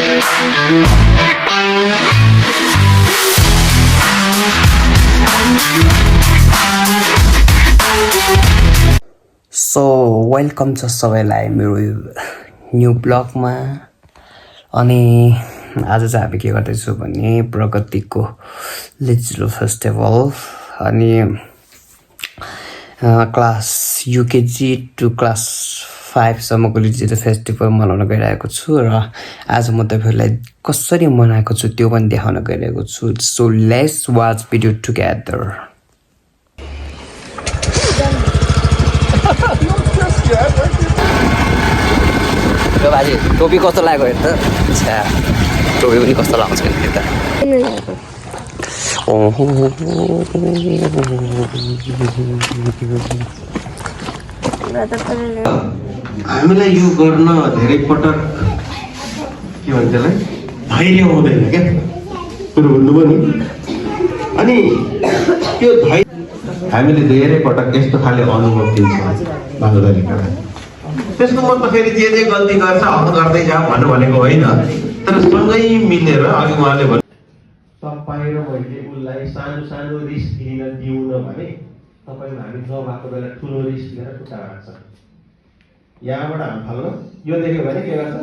So welcome छ सबैलाई मेरो न्यू ब्लगमा। अनि आज चाहिँ हामी के गर्दैछौँ भने प्रगतिको लिचिलो फेस्टिभल अनि क्लास युकेजी टु क्लास 5 सम्मको लिचिलो फेस्टिभल मनाउन गइरहेको छु र आज म तपाईहरुलाई कसरी मनाएको छु त्यो पनि देखाउन गइरहेको छु। So let's watch video together. बाजे टोपी कस्तो लाग्यो हेर त। छ्या टोपी पनि कस्तो लाउँछ नि त। हामीलाई यो गर्न धेरै पटक के भन्छ त्यसलाई धैर्य हुँदैन क्या कुरो भन्नुभयो नि। अनि त्यो धैर्य हामीले धेरै पटक यस्तो खाले अनुभव दिन्छ बालबालिका। त्यसको मतलब फेरि जे गल्ती गर्छ अब गर्दै जा भन्नु भनेको होइन, तर सँगै मिलेर अघि उहाँले भने तपाईँ र मैले उसलाई सानो सानो रिस्क लिन दिउन भने तपाईँ हामी ड्र भएको बेला ठुलो रिस्क लिएर खुट्टा राख्छ। यहाँबाट हाम फाल्नु यो देख्यो भने के गर्छ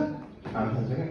हाम फाल्छ क्या।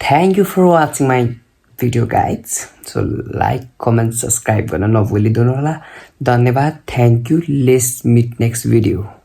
Thank you for watching my video guys. So like, comment, subscribe गर्न नभुलिदिनु होला। धन्यवाद। Thank you. Let's meet next video.